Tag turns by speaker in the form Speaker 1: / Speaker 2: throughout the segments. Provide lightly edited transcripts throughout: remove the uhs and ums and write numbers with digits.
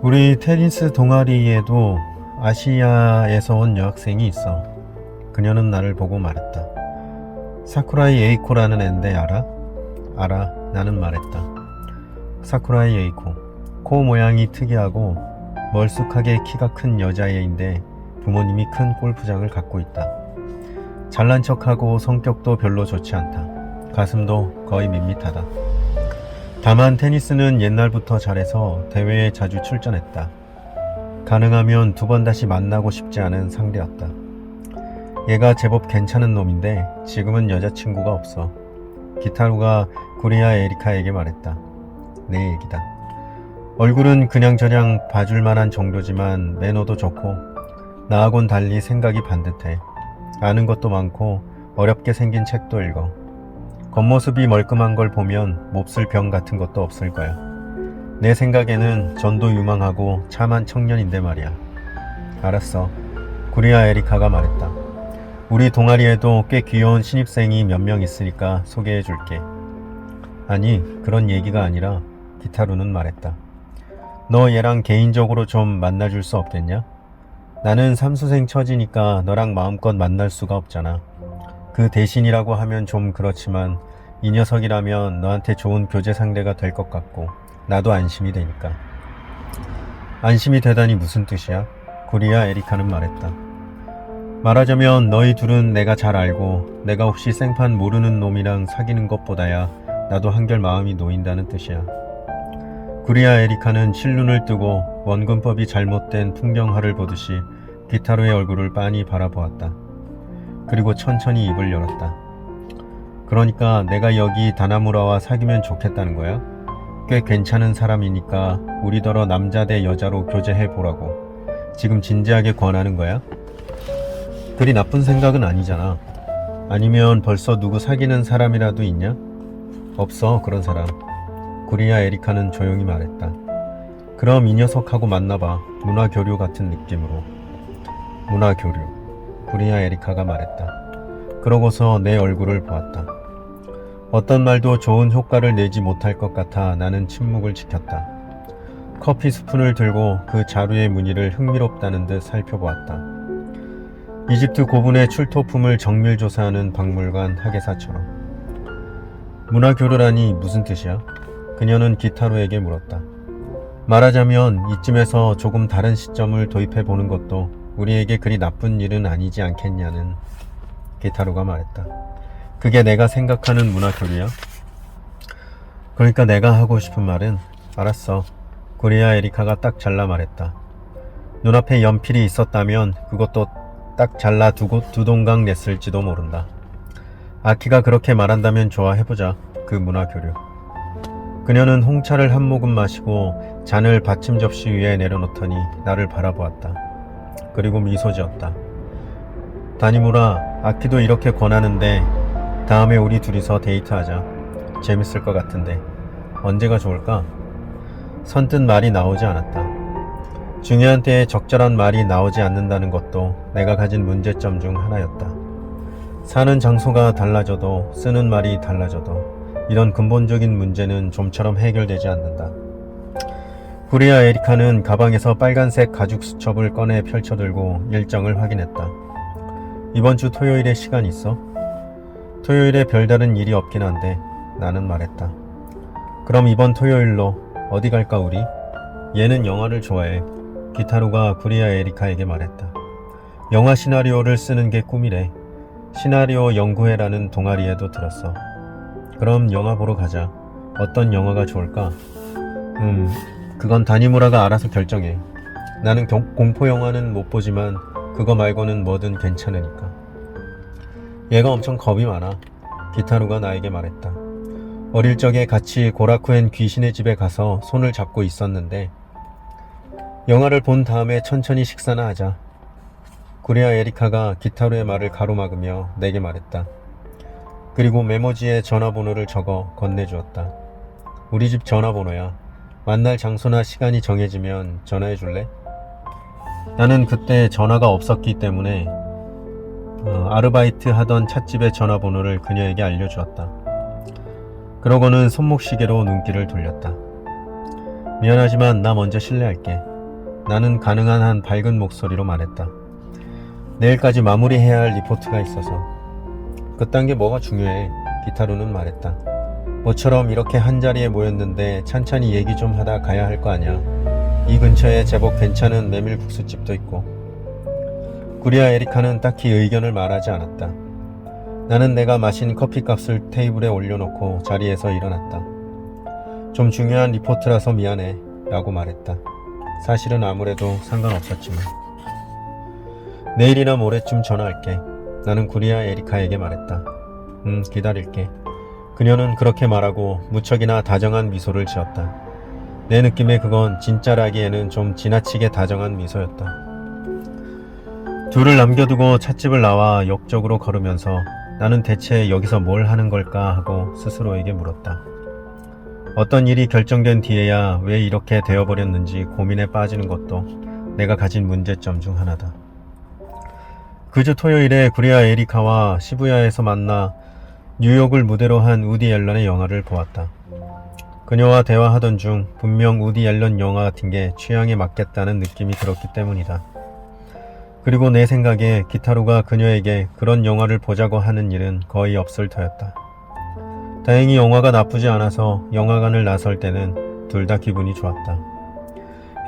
Speaker 1: 우리 테니스 동아리에도 아시아에서 온 여학생이 있어. 그녀는 나를 보고 말했다. 사쿠라이 에이코라는 앤데 알아? 알아. 나는 말했다. 사쿠라이 에이코. 코 모양이 특이하고 멀쑥하게 키가 큰 여자애인데 부모님이 큰 골프장을 갖고 있다. 잘난 척하고 성격도 별로 좋지 않다. 가슴도 거의 밋밋하다. 다만 테니스는 옛날부터 잘해서 대회에 자주 출전했다. 가능하면 2번 다시 만나고 싶지 않은 상대였다. 얘가 제법 괜찮은 놈인데 지금은 여자친구가 없어. 기타루가 구리야 에리카에게 말했다. 내 얘기다. 얼굴은 그냥저냥 봐줄 만한 정도지만 매너도 좋고 나하곤 달리 생각이 반듯해. 아는 것도 많고 어렵게 생긴 책도 읽어. 겉모습이 멀끔한 걸 보면 몹쓸 병 같은 것도 없을 거야. 내 생각에는 전도 유망하고 참한 청년인데 말이야. 알았어. 구리야 에리카가 말했다. 우리 동아리에도 꽤 귀여운 신입생이 몇 명 있으니까 소개해 줄게. 아니, 그런 얘기가 아니라 기타루는 말했다. 너 얘랑 개인적으로 좀 만나줄 수 없겠냐? 나는 삼수생 처지니까 너랑 마음껏 만날 수가 없잖아. 그 대신이라고 하면 좀 그렇지만 이 녀석이라면 너한테 좋은 교제 상대가 될 것 같고 나도 안심이 되니까. 안심이 되다니 무슨 뜻이야? 구리야 에리카는 말했다. 말하자면 너희 둘은 내가 잘 알고 내가 혹시 생판 모르는 놈이랑 사귀는 것보다야 나도 한결 마음이 놓인다는 뜻이야. 구리야 에리카는 실눈을 뜨고 원근법이 잘못된 풍경화를 보듯이 기타루의 얼굴을 빤히 바라보았다. 그리고 천천히 입을 열었다. 그러니까 내가 여기 다나무라와 사귀면 좋겠다는 거야? 꽤 괜찮은 사람이니까 우리더러 남자 대 여자로 교제해보라고 지금 진지하게 권하는 거야? 그리 나쁜 생각은 아니잖아. 아니면 벌써 누구 사귀는 사람이라도 있냐? 없어, 그런 사람. 구리야 에리카는 조용히 말했다. 그럼 이 녀석하고 만나봐. 문화교류 같은 느낌으로. 문화교류. 구리야 에리카가 말했다. 그러고서 내 얼굴을 보았다. 어떤 말도 좋은 효과를 내지 못할 것 같아 나는 침묵을 지켰다. 커피 스푼을 들고 그 자루의 무늬를 흥미롭다는 듯 살펴보았다. 이집트 고분의 출토품을 정밀 조사하는 박물관 학예사처럼. 문화교류라니 무슨 뜻이야? 그녀는 기타루에게 물었다. 말하자면 이쯤에서 조금 다른 시점을 도입해보는 것도 우리에게 그리 나쁜 일은 아니지 않겠냐는. 기타루가 말했다. 그게 내가 생각하는 문화교류야? 그러니까 내가 하고 싶은 말은 알았어. 구리야 에리카가 딱 잘라 말했다. 눈앞에 연필이 있었다면 그것도 딱 잘라 두 동강 냈을지도 모른다. 아키가 그렇게 말한다면 좋아해보자. 그 문화교류. 그녀는 홍차를 한 모금 마시고 잔을 받침 접시 위에 내려놓더니 나를 바라보았다. 그리고 미소 지었다. 다니무라, 아키도 이렇게 권하는데 다음에 우리 둘이서 데이트하자. 재밌을 것 같은데 언제가 좋을까? 선뜻 말이 나오지 않았다. 중요한 때에 적절한 말이 나오지 않는다는 것도 내가 가진 문제점 중 하나였다. 사는 장소가 달라져도 쓰는 말이 달라져도 이런 근본적인 문제는 좀처럼 해결되지 않는다. 구리야 에리카는 가방에서 빨간색 가죽 수첩을 꺼내 펼쳐들고 일정을 확인했다. 이번 주 토요일에 시간 있어? 토요일에 별다른 일이 없긴 한데 나는 말했다. 그럼 이번 토요일로 어디 갈까 우리? 얘는 영화를 좋아해. 기타루가 구리야 에리카에게 말했다. 영화 시나리오를 쓰는 게 꿈이래. 시나리오 연구회라는 동아리에도 들었어. 그럼 영화 보러 가자. 어떤 영화가 좋을까? 그건 다니무라가 알아서 결정해. 나는 공포 영화는 못 보지만 그거 말고는 뭐든 괜찮으니까. 얘가 엄청 겁이 많아. 기타루가 나에게 말했다. 어릴 적에 같이 고라쿠엔 귀신의 집에 가서 손을 잡고 있었는데 영화를 본 다음에 천천히 식사나 하자. 구리야 에리카가 기타루의 말을 가로막으며 내게 말했다. 그리고 메모지에 전화번호를 적어 건네주었다. 우리 집 전화번호야. 만날 장소나 시간이 정해지면 전화해 줄래? 나는 그때 전화가 없었기 때문에 아르바이트 하던 찻집의 전화번호를 그녀에게 알려주었다. 그러고는 손목시계로 눈길을 돌렸다. 미안하지만 나 먼저 실례할게. 나는 가능한 한 밝은 목소리로 말했다. 내일까지 마무리해야 할 리포트가 있어서. 그딴 게 뭐가 중요해. 기타루는 말했다. 모처럼 이렇게 한자리에 모였는데 찬찬히 얘기 좀 하다 가야 할 거 아냐. 이 근처에 제법 괜찮은 메밀국수집도 있고. 구리아 에리카는 딱히 의견을 말하지 않았다. 나는 내가 마신 커피값을 테이블에 올려놓고 자리에서 일어났다. 좀 중요한 리포트라서 미안해 라고 말했다. 사실은 아무래도 상관없었지만. 내일이나 모레쯤 전화할게. 나는 구리아 에리카에게 말했다. 기다릴게. 그녀는 그렇게 말하고 무척이나 다정한 미소를 지었다. 내 느낌에 그건 진짜라기에는 좀 지나치게 다정한 미소였다. 둘을 남겨두고 찻집을 나와 역적으로 걸으면서 나는 대체 여기서 뭘 하는 걸까 하고 스스로에게 물었다. 어떤 일이 결정된 뒤에야 왜 이렇게 되어버렸는지 고민에 빠지는 것도 내가 가진 문제점 중 하나다. 그주 토요일에 구리아 에리카와 시부야에서 만나 뉴욕을 무대로 한 우디 앨런의 영화를 보았다. 그녀와 대화하던 중 분명 우디 앨런 영화 같은 게 취향에 맞겠다는 느낌이 들었기 때문이다. 그리고 내 생각에 기타루가 그녀에게 그런 영화를 보자고 하는 일은 거의 없을 터였다. 다행히 영화가 나쁘지 않아서 영화관을 나설 때는 둘 다 기분이 좋았다.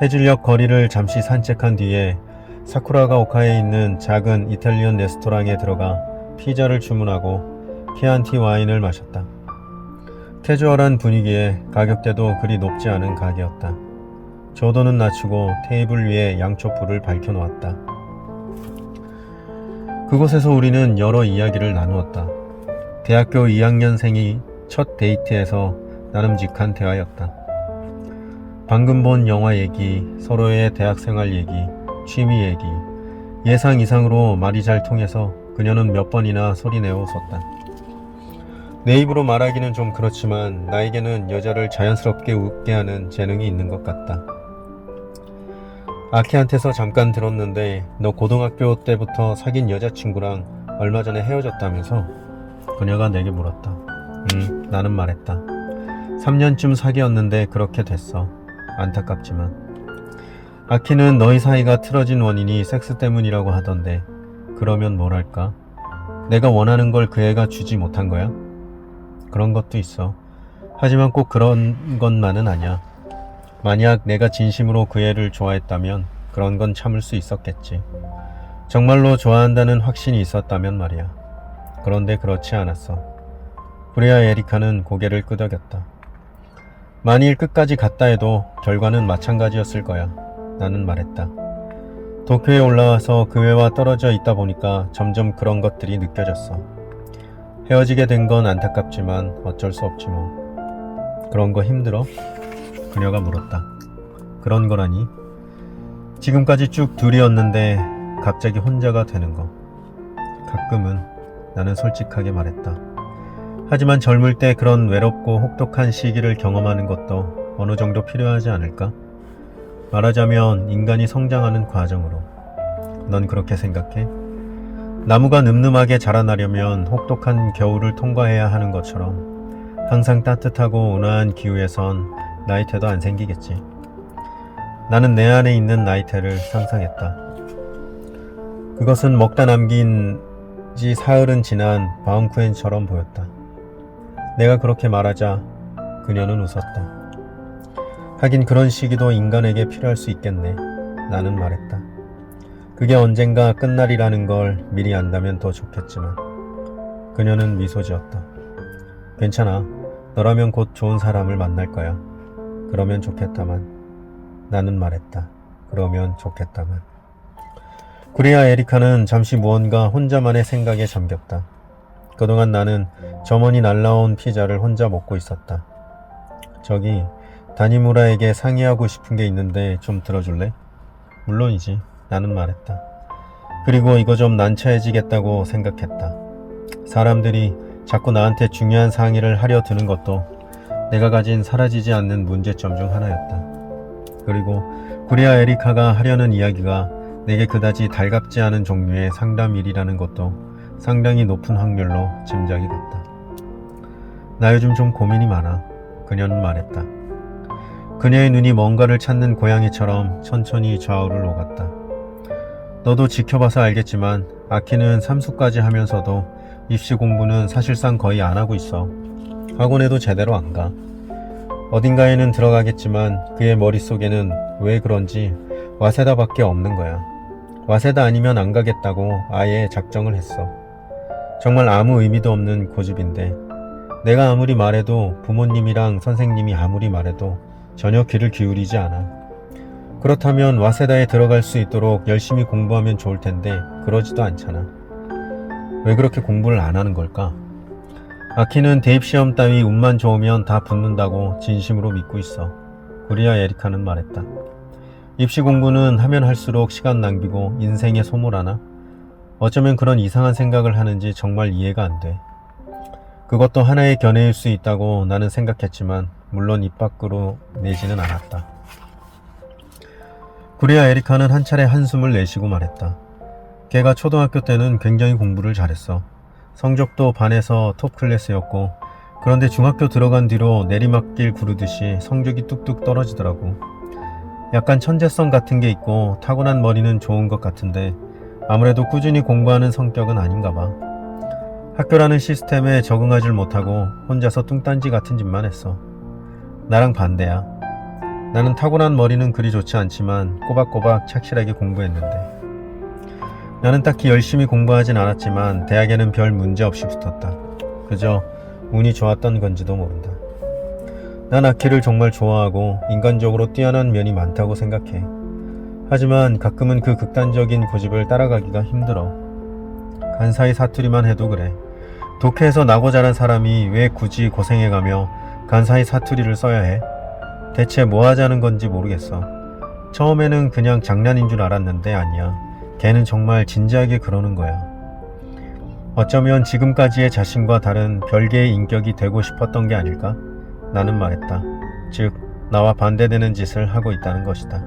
Speaker 1: 해질녘 거리를 잠시 산책한 뒤에 사쿠라가 오카에 있는 작은 이탈리안 레스토랑에 들어가 피자를 주문하고 키안티 와인을 마셨다. 캐주얼한 분위기에 가격대도 그리 높지 않은 가게였다. 조도는 낮추고 테이블 위에 양초 불을 밝혀놓았다. 그곳에서 우리는 여러 이야기를 나누었다. 대학교 2학년생이 첫 데이트에서 나름직한 대화였다. 방금 본 영화 얘기, 서로의 대학생활 얘기, 취미 얘기, 예상 이상으로 말이 잘 통해서 그녀는 몇 번이나 소리내어 웃었다. 내 입으로 말하기는 좀 그렇지만 나에게는 여자를 자연스럽게 웃게 하는 재능이 있는 것 같다. 아키한테서 잠깐 들었는데 너 고등학교 때부터 사귄 여자친구랑 얼마 전에 헤어졌다면서? 그녀가 내게 물었다. 나는 말했다. 3년쯤 사귀었는데 그렇게 됐어. 안타깝지만. 아키는 너희 사이가 틀어진 원인이 섹스 때문이라고 하던데 그러면 뭐랄까? 내가 원하는 걸 그 애가 주지 못한 거야? 그런 것도 있어. 하지만 꼭 그런 것만은 아니야. 만약 내가 진심으로 그 애를 좋아했다면 그런 건 참을 수 있었겠지. 정말로 좋아한다는 확신이 있었다면 말이야. 그런데 그렇지 않았어. 구리아 에리카는 고개를 끄덕였다. 만일 끝까지 갔다 해도 결과는 마찬가지였을 거야. 나는 말했다. 도쿄에 올라와서 그 애와 떨어져 있다 보니까 점점 그런 것들이 느껴졌어. 헤어지게 된 건 안타깝지만 어쩔 수 없지 뭐. 그런 거 힘들어? 그녀가 물었다. 그런 거라니? 지금까지 쭉 둘이었는데 갑자기 혼자가 되는 거. 가끔은. 나는 솔직하게 말했다. 하지만 젊을 때 그런 외롭고 혹독한 시기를 경험하는 것도 어느 정도 필요하지 않을까? 말하자면 인간이 성장하는 과정으로. 넌 그렇게 생각해? 나무가 늠름하게 자라나려면 혹독한 겨울을 통과해야 하는 것처럼 항상 따뜻하고 온화한 기후에선 나이테도 안 생기겠지. 나는 내 안에 있는 나이테를 상상했다. 그것은 먹다 남긴 지 사흘은 지난 바움쿠엔처럼 보였다. 내가 그렇게 말하자 그녀는 웃었다. 하긴 그런 시기도 인간에게 필요할 수 있겠네. 나는 말했다. 그게 언젠가 끝날이라는 걸 미리 안다면 더 좋겠지만. 그녀는 미소 지었다. 괜찮아. 너라면 곧 좋은 사람을 만날 거야. 그러면 좋겠다만. 나는 말했다. 그러면 좋겠다만. 구리아 에리카는 잠시 무언가 혼자만의 생각에 잠겼다. 그동안 나는 점원이 날라온 피자를 혼자 먹고 있었다. 저기 다니무라에게 상의하고 싶은 게 있는데 좀 들어줄래? 물론이지. 나는 말했다. 그리고 이거 좀 난처해지겠다고 생각했다. 사람들이 자꾸 나한테 중요한 상의를 하려 드는 것도 내가 가진 사라지지 않는 문제점 중 하나였다. 그리고 구리아 에리카가 하려는 이야기가 내게 그다지 달갑지 않은 종류의 상담일이라는 것도 상당히 높은 확률로 짐작이 갔다. 나 요즘 좀 고민이 많아. 그녀는 말했다. 그녀의 눈이 뭔가를 찾는 고양이처럼 천천히 좌우를 오갔다. 너도 지켜봐서 알겠지만 아키는 삼수까지 하면서도 입시 공부는 사실상 거의 안 하고 있어. 학원에도 제대로 안 가. 어딘가에는 들어가겠지만 그의 머릿속에는 왜 그런지 와세다밖에 없는 거야. 와세다 아니면 안 가겠다고 아예 작정을 했어. 정말 아무 의미도 없는 고집인데 내가 아무리 말해도 부모님이랑 선생님이 아무리 말해도 전혀 귀를 기울이지 않아. 그렇다면 와세다에 들어갈 수 있도록 열심히 공부하면 좋을 텐데 그러지도 않잖아. 왜 그렇게 공부를 안 하는 걸까? 아키는 대입시험 따위 운만 좋으면 다 붙는다고 진심으로 믿고 있어. 구리아 에리카는 말했다. 입시 공부는 하면 할수록 시간 낭비고 인생의 소모라나? 어쩌면 그런 이상한 생각을 하는지 정말 이해가 안 돼. 그것도 하나의 견해일 수 있다고 나는 생각했지만 물론 입 밖으로 내지는 않았다. 구리아 에리카는 한 차례 한숨을 내쉬고 말했다. 걔가 초등학교 때는 굉장히 공부를 잘했어. 성적도 반에서 톱 클래스였고 그런데 중학교 들어간 뒤로 내리막길 구르듯이 성적이 뚝뚝 떨어지더라고. 약간 천재성 같은 게 있고 타고난 머리는 좋은 것 같은데 아무래도 꾸준히 공부하는 성격은 아닌가 봐. 학교라는 시스템에 적응하질 못하고 혼자서 뚱딴지 같은 짓만 했어. 나랑 반대야. 나는 타고난 머리는 그리 좋지 않지만 꼬박꼬박 착실하게 공부했는데 나는 딱히 열심히 공부하진 않았지만 대학에는 별 문제 없이 붙었다. 그저 운이 좋았던 건지도 모른다. 난 아키를 정말 좋아하고 인간적으로 뛰어난 면이 많다고 생각해. 하지만 가끔은 그 극단적인 고집을 따라가기가 힘들어. 간사히 사투리만 해도 그래. 독해에서 나고 자란 사람이 왜 굳이 고생해가며 간사히 사투리를 써야 해? 대체 뭐 하자는 건지 모르겠어. 처음에는 그냥 장난인 줄 알았는데 아니야. 걔는 정말 진지하게 그러는 거야. 어쩌면 지금까지의 자신과 다른 별개의 인격이 되고 싶었던 게 아닐까? 나는 말했다. 즉, 나와 반대되는 짓을 하고 있다는 것이다.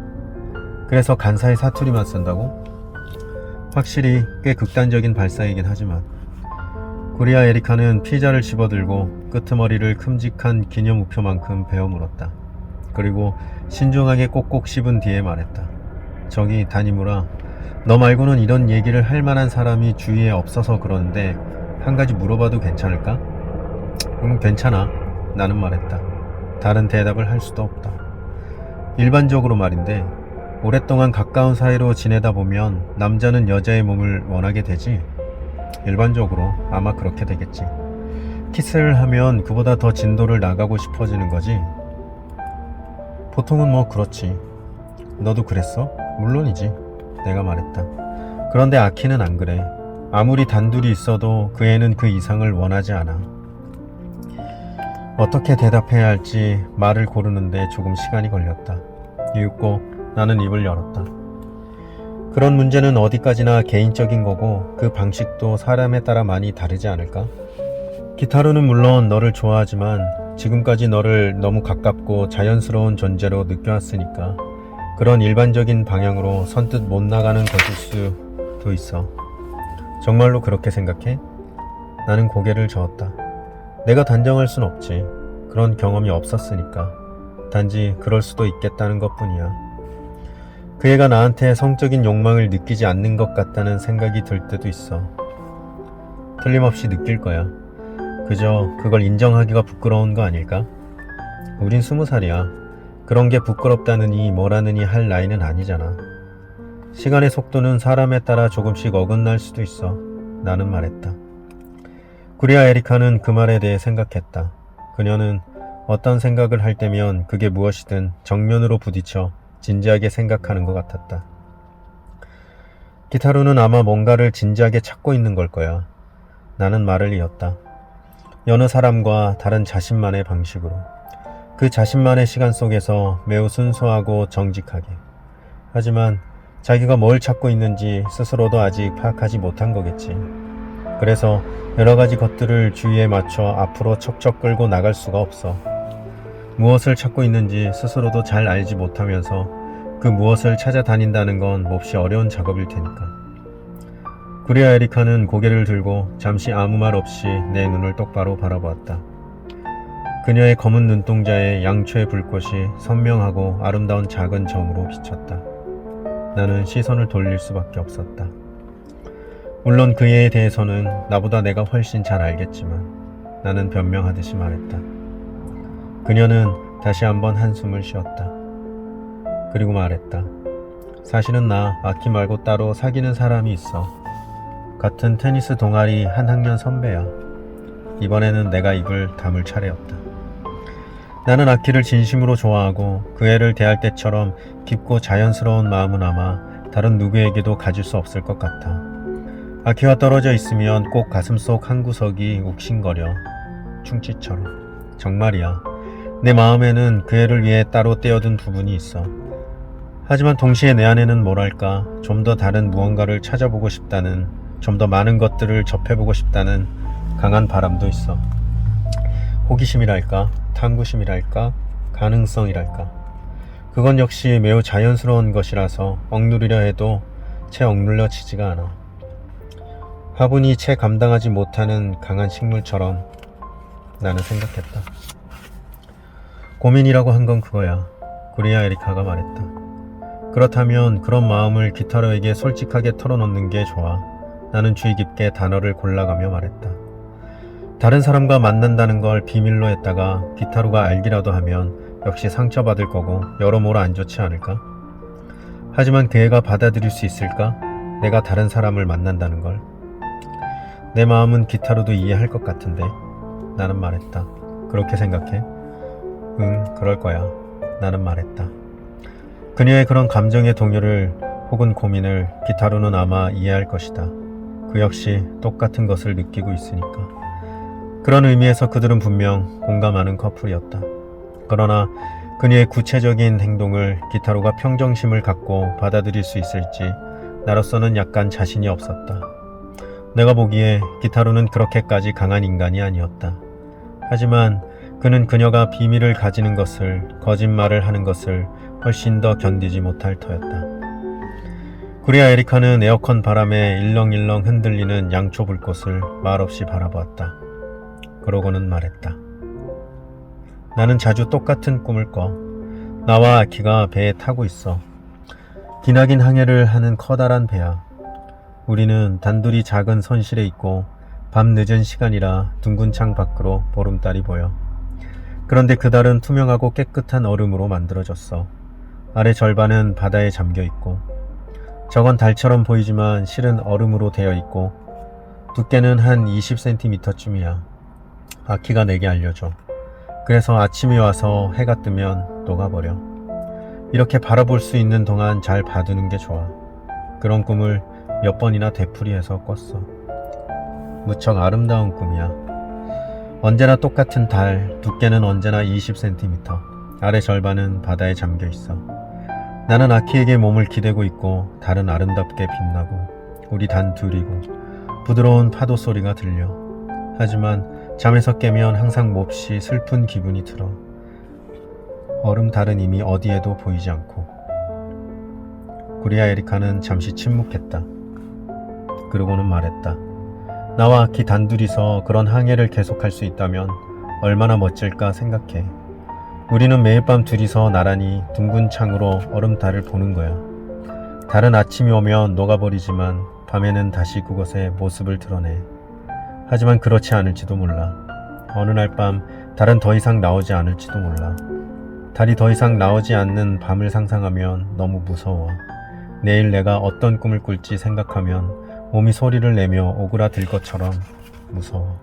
Speaker 1: 그래서 간사히 사투리만 쓴다고? 확실히 꽤 극단적인 발상이긴 하지만 구리아 에리카는 피자를 집어들고 끄트머리를 큼직한 기념 우표만큼 베어 물었다. 그리고 신중하게 꼭꼭 씹은 뒤에 말했다. 저기 다니무라, 너 말고는 이런 얘기를 할 만한 사람이 주위에 없어서 그러는데 한 가지 물어봐도 괜찮을까? 괜찮아. 나는 말했다. 다른 대답을 할 수도 없다. 일반적으로 말인데 오랫동안 가까운 사이로 지내다 보면 남자는 여자의 몸을 원하게 되지? 일반적으로 아마 그렇게 되겠지. 키스를 하면 그보다 더 진도를 나가고 싶어지는 거지? 보통은 뭐 그렇지. 너도 그랬어? 물론이지. 내가 말했다. 그런데 아키는 안 그래. 아무리 단둘이 있어도 그 애는 그 이상을 원하지 않아. 어떻게 대답해야 할지 말을 고르는데 조금 시간이 걸렸다. 이윽고 나는 입을 열었다. 그런 문제는 어디까지나 개인적인 거고 그 방식도 사람에 따라 많이 다르지 않을까? 기타루는 물론 너를 좋아하지만 지금까지 너를 너무 가깝고 자연스러운 존재로 느껴왔으니까 그런 일반적인 방향으로 선뜻 못 나가는 것일 수도 있어. 정말로 그렇게 생각해? 나는 고개를 저었다. 내가 단정할 순 없지. 그런 경험이 없었으니까. 단지 그럴 수도 있겠다는 것뿐이야. 그 애가 나한테 성적인 욕망을 느끼지 않는 것 같다는 생각이 들 때도 있어. 틀림없이 느낄 거야. 그저 그걸 인정하기가 부끄러운 거 아닐까? 우린 20살이야. 그런 게 부끄럽다느니 뭐라느니 할 나이는 아니잖아. 시간의 속도는 사람에 따라 조금씩 어긋날 수도 있어. 나는 말했다. 구리아 에리카는 그 말에 대해 생각했다. 그녀는 어떤 생각을 할 때면 그게 무엇이든 정면으로 부딪혀 진지하게 생각하는 것 같았다. 기타루는 아마 뭔가를 진지하게 찾고 있는 걸 거야. 나는 말을 이었다. 여느 사람과 다른 자신만의 방식으로. 그 자신만의 시간 속에서 매우 순수하고 정직하게. 하지만 자기가 뭘 찾고 있는지 스스로도 아직 파악하지 못한 거겠지. 그래서 여러 가지 것들을 주위에 맞춰 앞으로 척척 끌고 나갈 수가 없어. 무엇을 찾고 있는지 스스로도 잘 알지 못하면서 그 무엇을 찾아다닌다는 건 몹시 어려운 작업일 테니까. 그리야 에리카는 고개를 들고 잠시 아무 말 없이 내 눈을 똑바로 바라보았다. 그녀의 검은 눈동자에 양초의 불꽃이 선명하고 아름다운 작은 점으로 비쳤다. 나는 시선을 돌릴 수밖에 없었다. 물론 그에 대해서는 나보다 내가 훨씬 잘 알겠지만 나는 변명하듯이 말했다. 그녀는 다시 한번 한숨을 쉬었다. 그리고 말했다. 사실은 나 아키 말고 따로 사귀는 사람이 있어. 같은 테니스 동아리 한 학년 선배야. 이번에는 내가 입을 다물 차례였다. 나는 아키를 진심으로 좋아하고 그 애를 대할 때처럼 깊고 자연스러운 마음은 아마 다른 누구에게도 가질 수 없을 것 같아. 아키와 떨어져 있으면 꼭 가슴속 한 구석이 욱신거려. 충치처럼. 정말이야. 내 마음에는 그 애를 위해 따로 떼어둔 부분이 있어. 하지만 동시에 내 안에는 뭐랄까 좀 더 다른 무언가를 찾아보고 싶다는, 좀 더 많은 것들을 접해보고 싶다는 강한 바람도 있어. 호기심이랄까, 탐구심이랄까, 가능성이랄까. 그건 역시 매우 자연스러운 것이라서 억누르려 해도 채 억눌려지지가 않아. 화분이 채 감당하지 못하는 강한 식물처럼 나는 생각했다. 고민이라고 한 건 그거야. 구리야 에리카가 말했다. 그렇다면 그런 마음을 기타로에게 솔직하게 털어놓는 게 좋아. 나는 주의 깊게 단어를 골라가며 말했다. 다른 사람과 만난다는 걸 비밀로 했다가 기타로가 알기라도 하면 역시 상처받을 거고 여러모로 안 좋지 않을까? 하지만 그 애가 받아들일 수 있을까? 내가 다른 사람을 만난다는 걸. 내 마음은 기타로도 이해할 것 같은데. 나는 말했다. 그렇게 생각해? 응, 그럴 거야. 나는 말했다. 그녀의 그런 감정의 동요를 혹은 고민을 기타로는 아마 이해할 것이다. 그 역시 똑같은 것을 느끼고 있으니까. 그런 의미에서 그들은 분명 공감하는 커플이었다. 그러나 그녀의 구체적인 행동을 기타로가 평정심을 갖고 받아들일 수 있을지 나로서는 약간 자신이 없었다. 내가 보기에 기타로는 그렇게까지 강한 인간이 아니었다. 하지만 그는 그녀가 비밀을 가지는 것을, 거짓말을 하는 것을 훨씬 더 견디지 못할 터였다. 구리야 에리카는 에어컨 바람에 일렁일렁 흔들리는 양초 불꽃을 말없이 바라보았다. 그러고는 말했다. 나는 자주 똑같은 꿈을 꿔. 나와 아키가 배에 타고 있어. 기나긴 항해를 하는 커다란 배야. 우리는 단둘이 작은 선실에 있고 밤 늦은 시간이라 둥근 창 밖으로 보름달이 보여. 그런데 그 달은 투명하고 깨끗한 얼음으로 만들어졌어. 아래 절반은 바다에 잠겨 있고, 저건 달처럼 보이지만 실은 얼음으로 되어 있고 두께는 한 20cm쯤이야. 아키가 내게 알려줘. 그래서 아침이 와서 해가 뜨면 녹아버려. 이렇게 바라볼 수 있는 동안 잘 봐두는 게 좋아. 그런 꿈을 몇 번이나 되풀이해서 꿨어. 무척 아름다운 꿈이야. 언제나 똑같은 달, 두께는 언제나 20cm, 아래 절반은 바다에 잠겨 있어. 나는 아키에게 몸을 기대고 있고 달은 아름답게 빛나고 우리 단 둘이고 부드러운 파도 소리가 들려. 하지만 잠에서 깨면 항상 몹시 슬픈 기분이 들어. 얼음 달은 이미 어디에도 보이지 않고. 구리야 에리카는 잠시 침묵했다. 그러고는 말했다. 나와 아키 단둘이서 그런 항해를 계속할 수 있다면 얼마나 멋질까 생각해. 우리는 매일 밤 둘이서 나란히 둥근 창으로 얼음달을 보는 거야. 달은 아침이 오면 녹아버리지만 밤에는 다시 그곳에 모습을 드러내. 하지만 그렇지 않을지도 몰라. 어느 날 밤 달은 더 이상 나오지 않을지도 몰라. 달이 더 이상 나오지 않는 밤을 상상하면 너무 무서워. 내일 내가 어떤 꿈을 꿀지 생각하면 몸이 소리를 내며 오그라들 것처럼 무서워.